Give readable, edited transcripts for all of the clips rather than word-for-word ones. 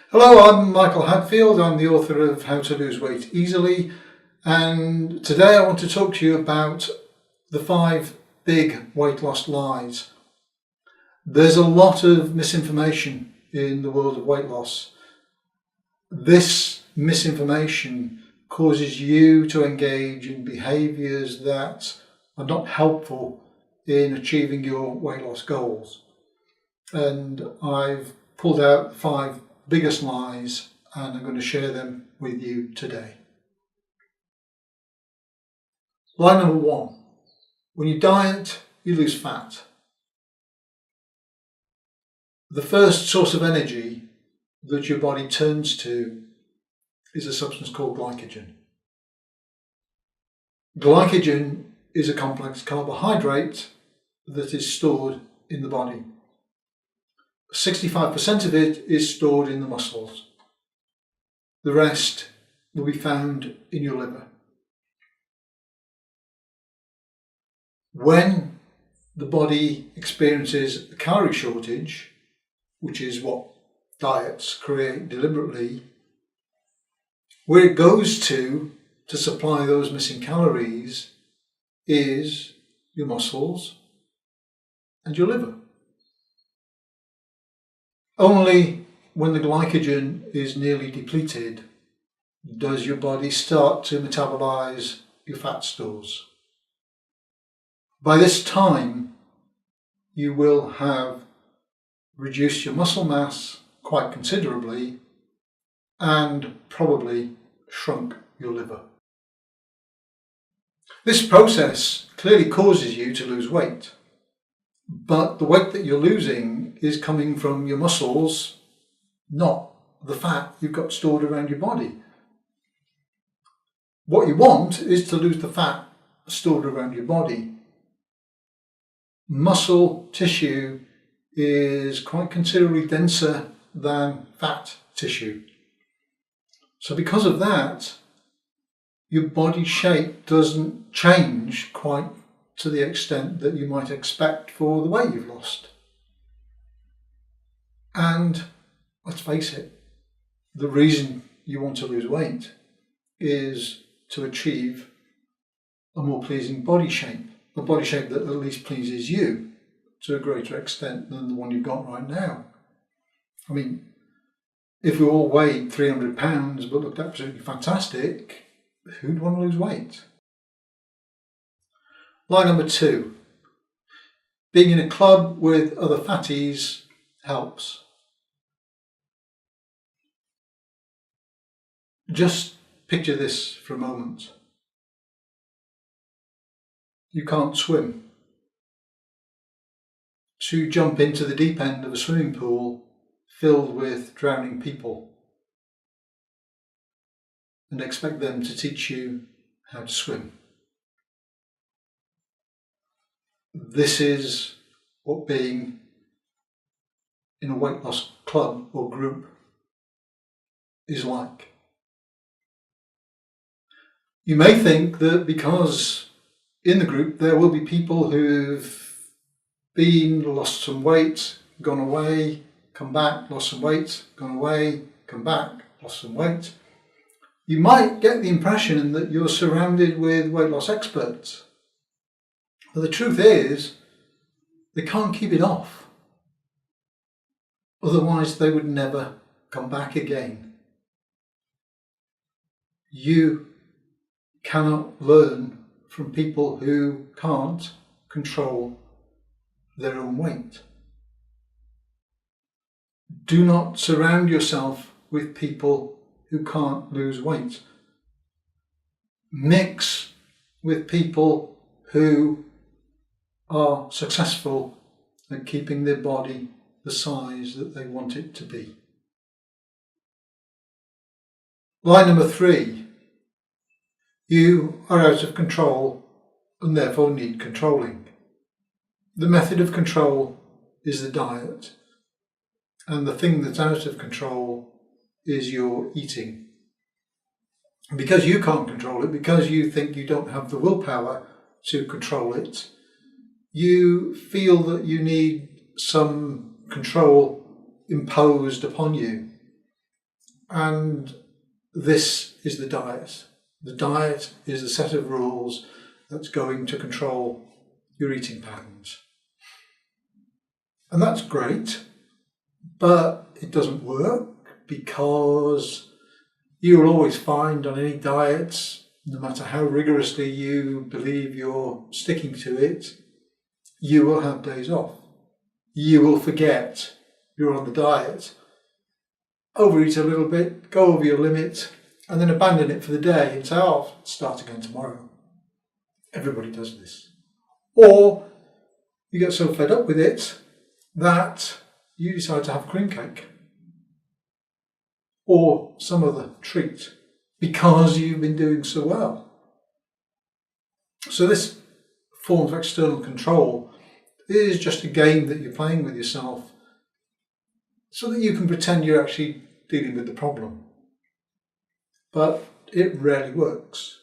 Hello, I'm Michael Hadfield. I'm the author of How to Lose Weight Easily, and today I want to talk to you about the 5 big weight loss lies. There's a lot of misinformation in the world of weight loss. This misinformation causes you to engage in behaviours that are not helpful in achieving your weight loss goals. And I've pulled out 5 biggest lies and I'm going to share them with you today. Lie number 1. When you diet, you lose fat. The first source of energy that your body turns to is a substance called glycogen. Glycogen is a complex carbohydrate that is stored in the body. 65% of it is stored in the muscles. The rest will be found in your liver. When the body experiences a calorie shortage, which is what diets create deliberately, where it goes to supply those missing calories is your muscles and your liver. Only when the glycogen is nearly depleted does your body start to metabolize your fat stores. By this time, you will have reduced your muscle mass quite considerably and probably shrunk your liver. This process clearly causes you to lose weight, but the weight that you're losing is coming from your muscles, not the fat you've got stored around your body. What you want is to lose the fat stored around your body. Muscle tissue is quite considerably denser than fat tissue. So because of that, your body shape doesn't change quite to the extent that you might expect for the weight you've lost. And let's face it, the reason you want to lose weight is to achieve a more pleasing body shape, a body shape that at least pleases you to a greater extent than the one you've got right now. I mean, if we all weighed 300 pounds but looked absolutely fantastic, who'd want to lose weight? Lie number 2. Being in a club with other fatties helps. Just picture this for a moment. You can't swim. To jump into the deep end of a swimming pool filled with drowning people and expect them to teach you how to swim. This is what being in a weight loss club or group is like. You may think that because in the group there will be people who've lost some weight, gone away, come back, lost some weight, gone away, come back, lost some weight. You might get the impression that you're surrounded with weight loss experts. But the truth is, they can't keep it off. Otherwise, they would never come back again. You cannot learn from people who can't control their own weight. Do not surround yourself with people who can't lose weight. Mix with people who are successful at keeping their body the size that they want it to be. Lie number 3. You are out of control and therefore need controlling. The method of control is the diet, and the thing that's out of control is your eating. And because you can't control it, because you think you don't have the willpower to control it, you feel that you need some control imposed upon you. And this is the diet. The diet is a set of rules that's going to control your eating patterns. And that's great, but it doesn't work, because you will always find on any diet, no matter how rigorously you believe you're sticking to it, you will have days off. You will forget you're on the diet, overeat a little bit, go over your limit, and then abandon it for the day and say, oh, I'll start again tomorrow. Everybody does this. Or you get so fed up with it that you decide to have cream cake or some other treat because you've been doing so well. So this form of external control is just a game that you're playing with yourself so that you can pretend you're actually dealing with the problem. But it rarely works.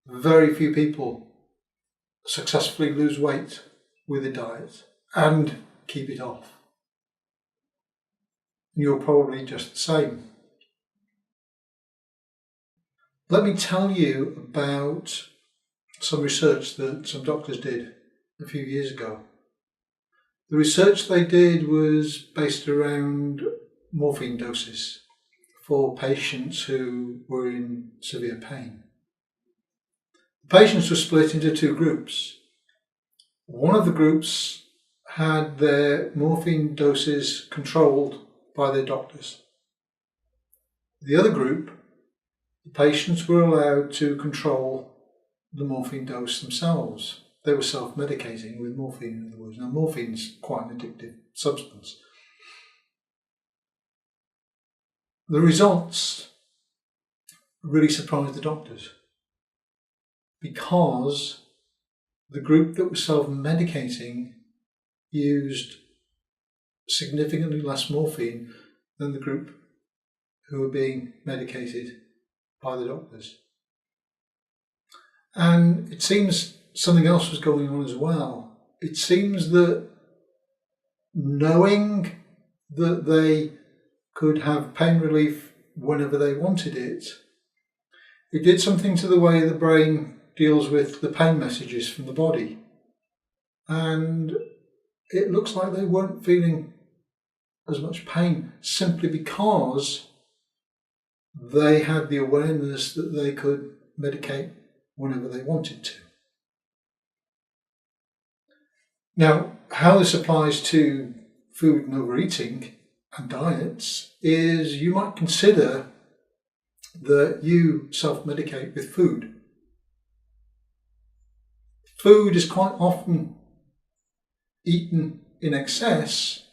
Very few people successfully lose weight with a diet and keep it off. You're probably just the same. Let me tell you about some research that some doctors did a few years ago. The research they did was based around morphine doses for patients who were in severe pain. The patients were split into two groups. One of the groups had their morphine doses controlled by their doctors. The other group, the patients were allowed to control the morphine dose themselves. They were self-medicating with morphine, in other words. Now, morphine is quite an addictive substance. The results really surprised the doctors, because the group that was self-medicating used significantly less morphine than the group who were being medicated by the doctors. And it seems something else was going on as well. It seems that knowing that they could have pain relief whenever they wanted it, it did something to the way the brain deals with the pain messages from the body. And it looks like they weren't feeling as much pain simply because they had the awareness that they could medicate whenever they wanted to. Now, how this applies to food and overeating and diets is you might consider that you self-medicate with food. Food is quite often eaten in excess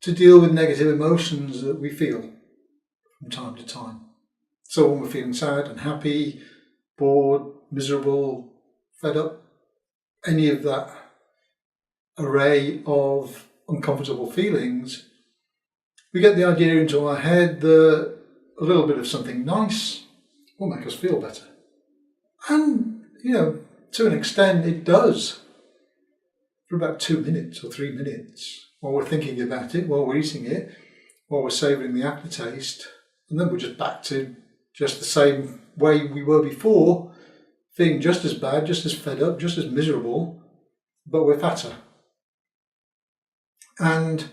to deal with negative emotions that we feel from time to time. So when we're feeling sad, unhappy, bored, miserable, fed up, any of that array of uncomfortable feelings, we get the idea into our head that a little bit of something nice will make us feel better. And, to an extent it does. For about 2 minutes or 3 minutes, while we're thinking about it, while we're eating it, while we're savouring the aftertaste, and then we're just back to just the same way we were before, feeling just as bad, just as fed up, just as miserable, but we're fatter. And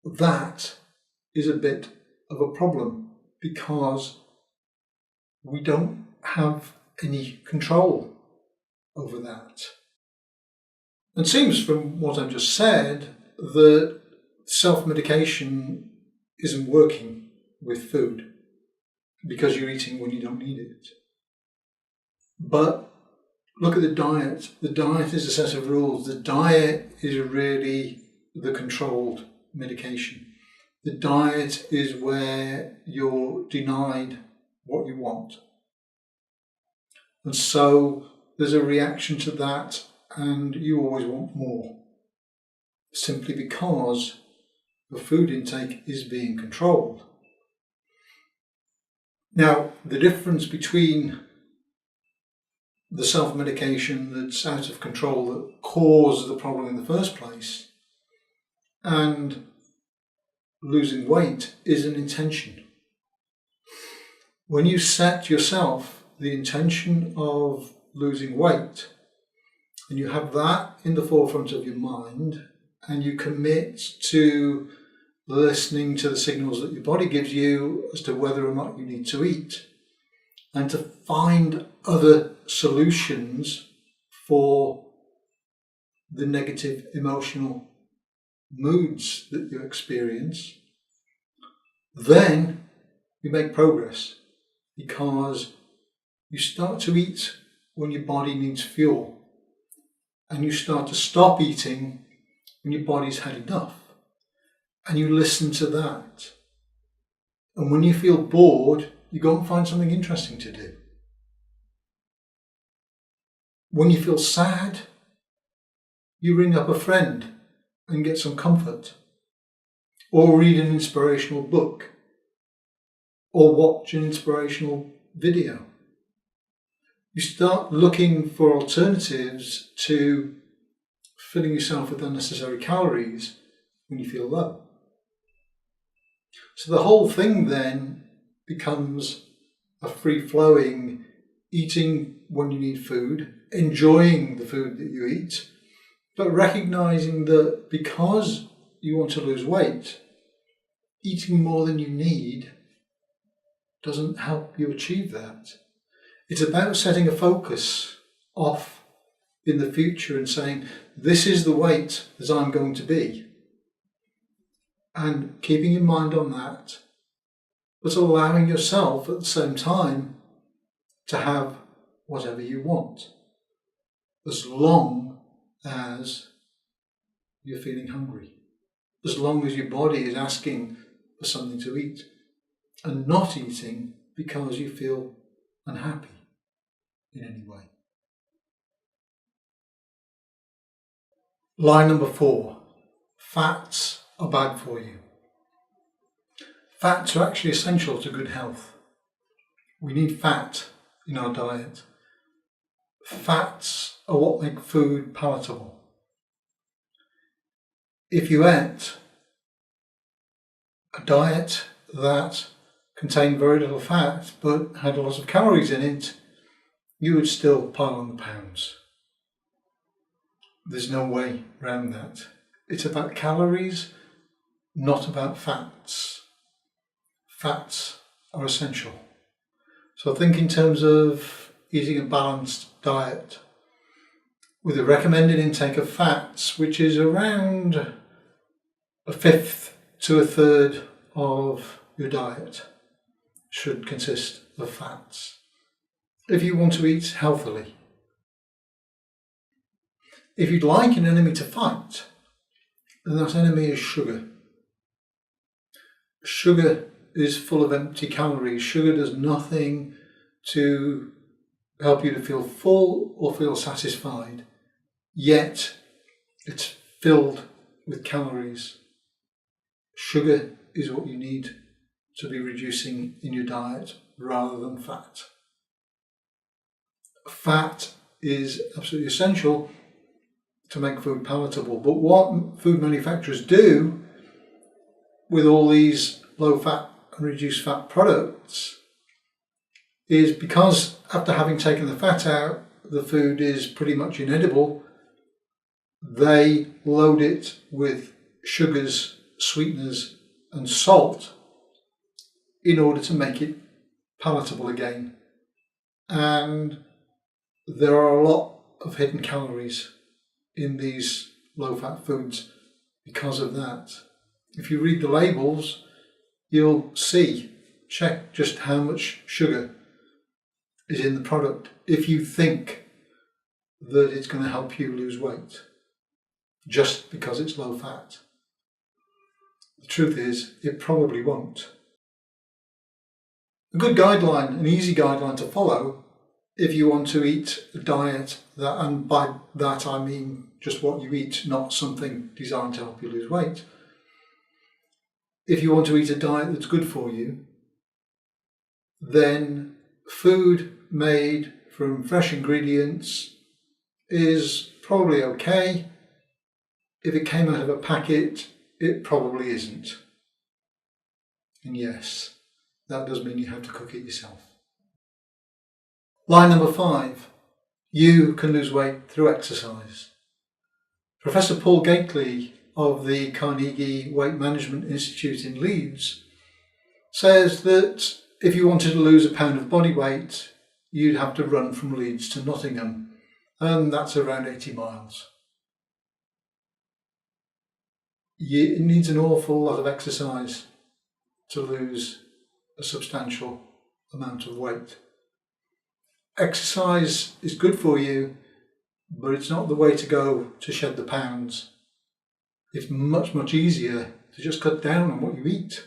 that is a bit of a problem because we don't have any control over that. It seems from what I've just said that self-medication isn't working with food because you're eating when you don't need it. But look at the diet. The diet is a set of rules. The diet is really the controlled medication. The diet is where you're denied what you want. And so there's a reaction to that, and you always want more, simply because the food intake is being controlled. Now, the difference between the self-medication that's out of control that caused the problem in the first place and losing weight is an intention. When you set yourself the intention of losing weight, and you have that in the forefront of your mind, and you commit to listening to the signals that your body gives you as to whether or not you need to eat, and to find other solutions for the negative emotional moods that you experience, then you make progress, because you start to eat when your body needs fuel, and you start to stop eating when your body's had enough, and you listen to that. And when you feel bored, you go and find something interesting to do. When you feel sad, you ring up a friend and get some comfort, or read an inspirational book, or watch an inspirational video. You start looking for alternatives to filling yourself with unnecessary calories when you feel low. So the whole thing then becomes a free-flowing eating when you need food, enjoying the food that you eat, but recognizing that because you want to lose weight, eating more than you need doesn't help you achieve that. It's about setting a focus off in the future and saying, this is the weight that I'm going to be. And keeping your mind on that, but allowing yourself at the same time to have whatever you want, as long as you're feeling hungry, as long as your body is asking for something to eat, and not eating because you feel unhappy in any way. Line number 4, fats are bad for you. Fats are actually essential to good health. We need fat in our diet. Fats are what make food palatable. If you ate a diet that contained very little fat but had a lot of calories in it, you would still pile on the pounds. There's no way around that. It's about calories, not about fats. Fats are essential. So think in terms of eating a balanced diet with a recommended intake of fats, which is around 1/5 to 1/3 of your diet should consist of fats, if you want to eat healthily. If you'd like an enemy to fight, then that enemy is sugar. Sugar is full of empty calories. Sugar does nothing to help you to feel full or feel satisfied, yet it's filled with calories. Sugar is what you need to be reducing in your diet rather than fat. Fat is absolutely essential to make food palatable, but what food manufacturers do with all these low fat and reduced fat products is, because after having taken the fat out, the food is pretty much inedible, they load it with sugars, sweeteners and salt in order to make it palatable again. And there are a lot of hidden calories in these low-fat foods because of that. If you read the labels, you'll check just how much sugar is in the product if you think that it's going to help you lose weight just because it's low fat. The truth is, it probably won't. A good guideline, an easy guideline to follow if you want to eat a diet that, and by that I mean just what you eat, not something designed to help you lose weight. If you want to eat a diet that's good for you, then food made from fresh ingredients is probably okay. If it came out of a packet, it probably isn't. And yes, that does mean you have to cook it yourself. Lie number 5. You can lose weight through exercise. Professor Paul Gately of the Carnegie Weight Management Institute in Leeds says that if you wanted to lose a pound of body weight, you'd have to run from Leeds to Nottingham, and that's around 80 miles. It needs an awful lot of exercise to lose a substantial amount of weight. Exercise is good for you, but it's not the way to go to shed the pounds. It's much, much easier to just cut down on what you eat.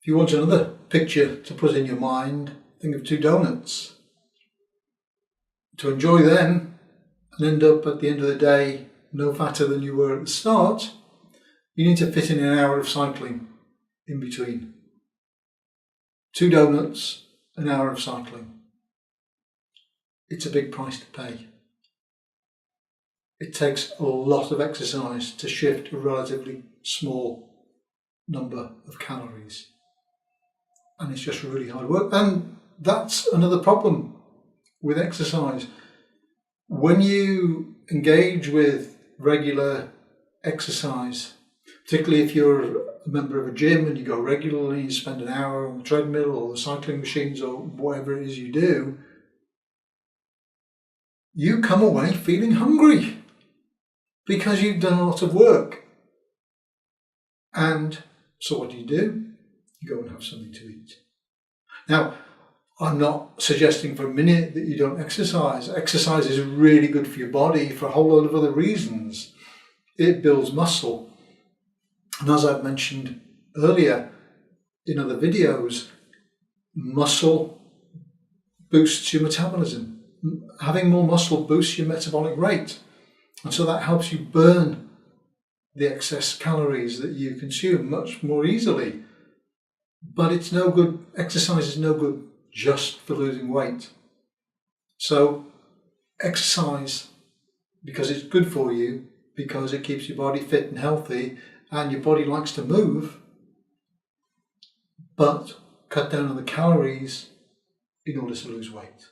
If you want another picture to put in your mind, think of 2 donuts. To enjoy them and end up at the end of the day no fatter than you were at the start, you need to fit in an hour of cycling in between. 2 donuts, an hour of cycling. It's a big price to pay. It takes a lot of exercise to shift a relatively small number of calories. And it's just really hard work. And that's another problem with exercise. When you engage with regular exercise, particularly if you're a member of a gym and you go regularly, you spend an hour on the treadmill or the cycling machines or whatever it is you do, you come away feeling hungry because you've done a lot of work. And so what do? You go and have something to eat. Now, I'm not suggesting for a minute that you don't exercise. Exercise is really good for your body for a whole lot of other reasons. It builds muscle. And as I've mentioned earlier in other videos, muscle boosts your metabolism. Having more muscle boosts your metabolic rate. And so that helps you burn the excess calories that you consume much more easily. But it's no good, exercise is no good just for losing weight. So exercise because it's good for you, because it keeps your body fit and healthy, and your body likes to move, but cut down on the calories in order to lose weight.